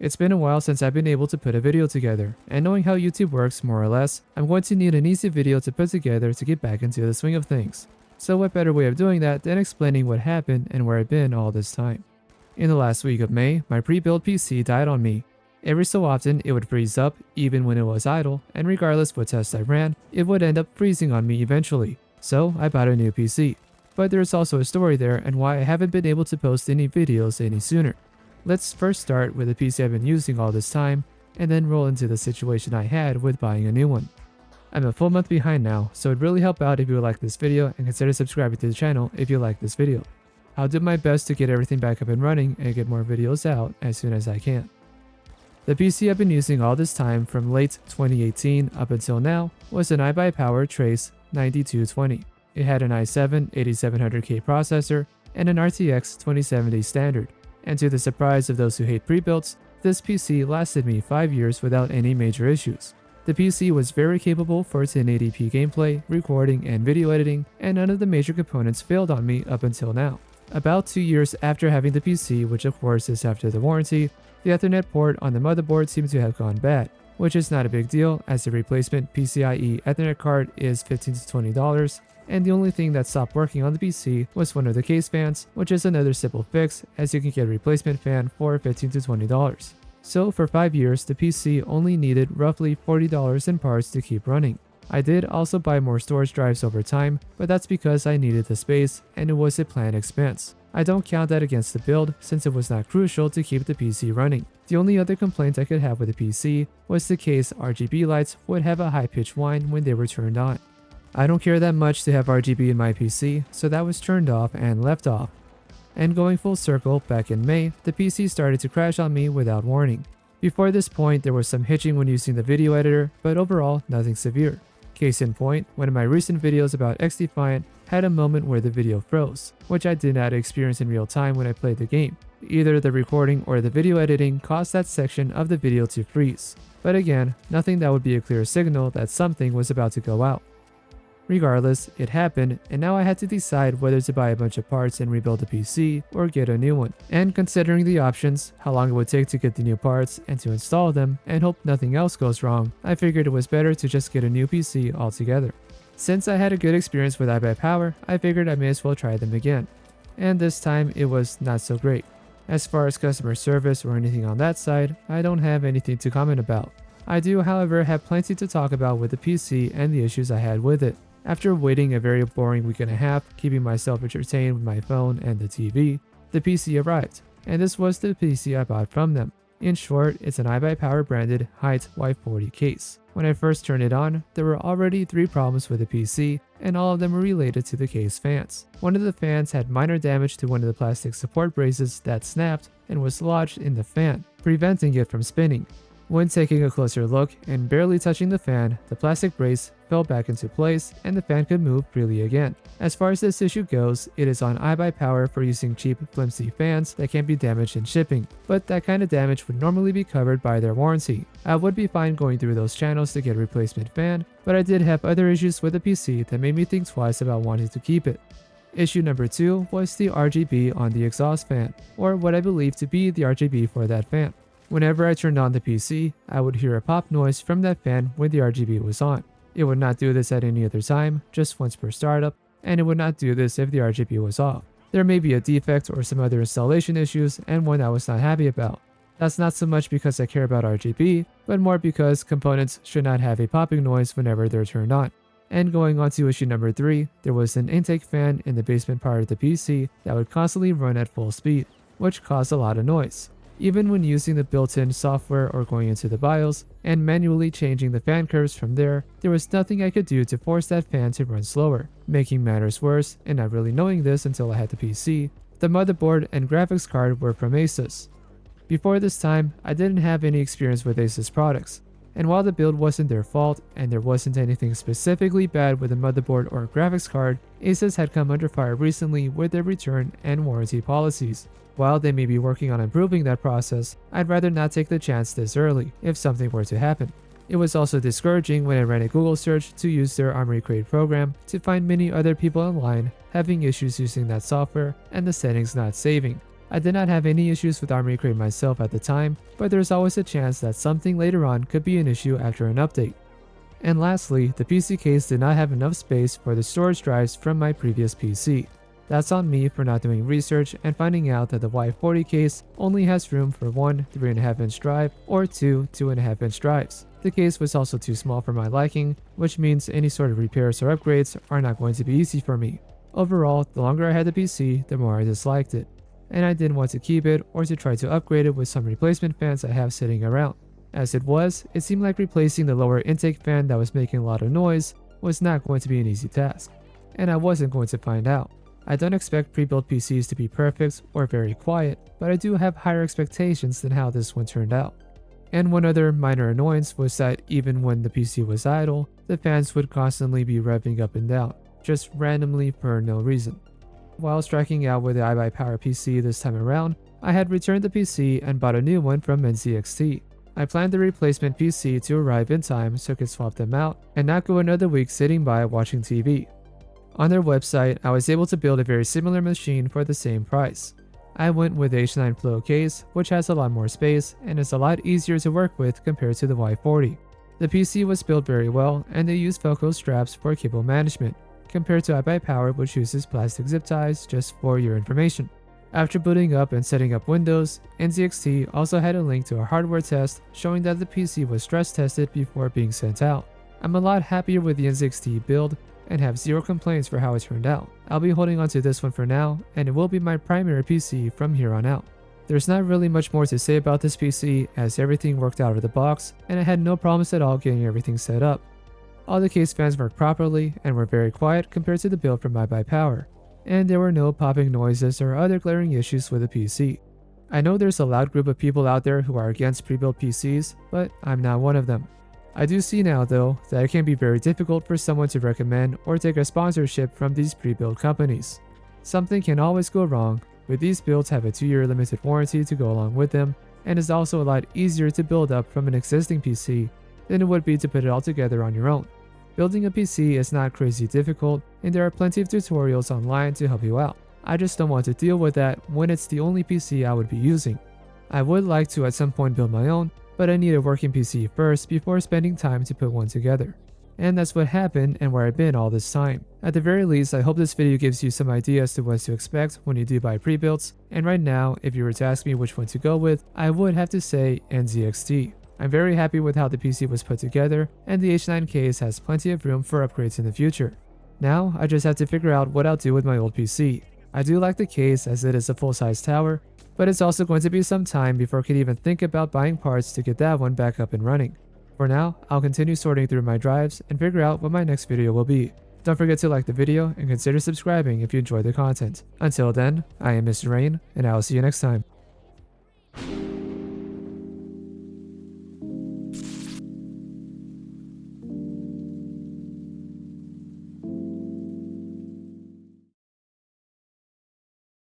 It's been a while since I've been able to put a video together, and knowing how YouTube works more or less, I'm going to need an easy video to put together to get back into the swing of things. So what better way of doing that than explaining what happened and where I've been all this time. In the last week of May, my pre-built PC died on me. Every so often it would freeze up even when it was idle, and regardless what test I ran, it would end up freezing on me eventually. So I bought a new PC. But there's also a story there and why I haven't been able to post any videos any sooner. Let's first start with the PC I've been using all this time, and then roll into the situation I had with buying a new one. I'm a full month behind now, so it'd really help out if you would like this video and consider subscribing to the channel if you like this video. I'll do my best to get everything back up and running and get more videos out as soon as I can. The PC I've been using all this time from late 2018 up until now was an iBuyPower Trace 9220. It had an i7 8700K processor and an RTX 2070 standard. And to the surprise of those who hate pre-builts, this PC lasted me 5 years without any major issues. The PC was very capable for 1080p gameplay, recording, and video editing, and none of the major components failed on me up until now. About 2 years after having the PC, which of course is after the warranty, the Ethernet port on the motherboard seemed to have gone bad, which is not a big deal as the replacement PCIe Ethernet card is $15 to $20, and the only thing that stopped working on the PC was one of the case fans, which is another simple fix as you can get a replacement fan for $15 to $20. So for 5 years, the PC only needed roughly $40 in parts to keep running. I did also buy more storage drives over time, but that's because I needed the space and it was a planned expense. I don't count that against the build since it was not crucial to keep the PC running. The only other complaint I could have with the PC was the case RGB lights would have a high-pitched whine when they were turned on. I don't care that much to have RGB in my PC, so that was turned off and left off. And going full circle, back in May, the PC started to crash on me without warning. Before this point, there was some hitching when using the video editor, but overall, nothing severe. Case in point, one of my recent videos about XDefiant had a moment where the video froze, which I did not experience in real time when I played the game. Either the recording or the video editing caused that section of the video to freeze. But again, nothing that would be a clear signal that something was about to go out. Regardless, it happened, and now I had to decide whether to buy a bunch of parts and rebuild the PC or get a new one. And considering the options, how long it would take to get the new parts and to install them, and hope nothing else goes wrong, I figured it was better to just get a new PC altogether. Since I had a good experience with iBuyPower, I figured I may as well try them again. And this time it was not so great. As far as customer service or anything on that side, I don't have anything to comment about. I do, however, have plenty to talk about with the PC and the issues I had with it. After waiting a very boring week and a half, keeping myself entertained with my phone and the TV, the PC arrived, and this was the PC I bought from them. In short, it's an iBuyPower branded Height Y40 case. When I first turned it on, there were already 3 problems with the PC, and all of them were related to the case fans. One of the fans had minor damage to one of the plastic support braces that snapped and was lodged in the fan, preventing it from spinning. When taking a closer look and barely touching the fan, the plastic brace fell back into place and the fan could move freely again. As far as this issue goes, it is on iBuyPower for using cheap, flimsy fans that can be damaged in shipping, but that kind of damage would normally be covered by their warranty. I would be fine going through those channels to get a replacement fan, but I did have other issues with the PC that made me think twice about wanting to keep it. Issue number 2 was the RGB on the exhaust fan, or what I believe to be the RGB for that fan. Whenever I turned on the PC, I would hear a pop noise from that fan when the RGB was on. It would not do this at any other time, just once per startup, and it would not do this if the RGB was off. There may be a defect or some other installation issues and one I was not happy about. That's not so much because I care about RGB, but more because components should not have a popping noise whenever they're turned on. And going on to issue number 3, there was an intake fan in the basement part of the PC that would constantly run at full speed, which caused a lot of noise. Even when using the built-in software or going into the BIOS and manually changing the fan curves from there was nothing I could do to force that fan to run slower. Making matters worse, and not really knowing this until I had the PC, the motherboard and graphics card were from Asus. Before this time, I didn't have any experience with Asus products, and while the build wasn't their fault and there wasn't anything specifically bad with the motherboard or graphics card, Asus had come under fire recently with their return and warranty policies. While they may be working on improving that process, I'd rather not take the chance this early if something were to happen. It was also discouraging when I ran a Google search to use their Armory Crate program to find many other people online having issues using that software and the settings not saving. I did not have any issues with Armory Crate myself at the time, but there's always a chance that something later on could be an issue after an update. And lastly, the PC case did not have enough space for the storage drives from my previous PC. That's on me for not doing research and finding out that the Y40 case only has room for one 3.5-inch drive or two 2.5-inch drives. The case was also too small for my liking, which means any sort of repairs or upgrades are not going to be easy for me. Overall, the longer I had the PC, the more I disliked it, and I didn't want to keep it or to try to upgrade it with some replacement fans I have sitting around. As it was, it seemed like replacing the lower intake fan that was making a lot of noise was not going to be an easy task, and I wasn't going to find out. I don't expect pre-built PCs to be perfect or very quiet, but I do have higher expectations than how this one turned out. And one other minor annoyance was that even when the PC was idle, the fans would constantly be revving up and down, just randomly for no reason. While striking out with the iBuyPower PC this time around, I had returned the PC and bought a new one from nzxt. I planned the replacement PC to arrive in time so I could swap them out and not go another week sitting by watching TV. On their website, I was able to build a very similar machine for the same price. I went with the H9 Flow case, which has a lot more space and is a lot easier to work with compared to the Y40. The PC was built very well and they used Velcro straps for cable management, compared to iBuyPower, which uses plastic zip ties, just for your information. After booting up and setting up Windows, nzxt also had a link to a hardware test showing that the PC was stress tested before being sent out. I'm a lot happier with the nzxt build and have zero complaints for how it turned out. I'll be holding on to this one for now, and it will be my primary PC from here on out. There's not really much more to say about this PC as everything worked out of the box and I had no problems at all getting everything set up. All the case fans worked properly and were very quiet compared to the build from iBuyPower, and there were no popping noises or other glaring issues with the PC. I know there's a loud group of people out there who are against pre-built PCs, but I'm not one of them. I do see now though that it can be very difficult for someone to recommend or take a sponsorship from these pre-built companies. Something can always go wrong, but these builds have a 2-year limited warranty to go along with them, and is also a lot easier to build up from an existing PC than it would be to put it all together on your own. Building a PC is not crazy difficult, and there are plenty of tutorials online to help you out. I just don't want to deal with that when it's the only PC I would be using. I would like to at some point build my own, but I need a working PC first before spending time to put one together. And that's what happened and where I've been all this time. At the very least, I hope this video gives you some ideas to what to expect when you do buy pre-builds, and right now, if you were to ask me which one to go with, I would have to say nzxt. I'm very happy with how the PC was put together, and the H9 case has plenty of room for upgrades in the future. Now, I just have to figure out what I'll do with my old PC. I do like the case as it is a full-size tower, but it's also going to be some time before I could even think about buying parts to get that one back up and running. For now, I'll continue sorting through my drives and figure out what my next video will be. Don't forget to like the video and consider subscribing if you enjoyed the content. Until then, I am Mr. Rain, and I will see you next time.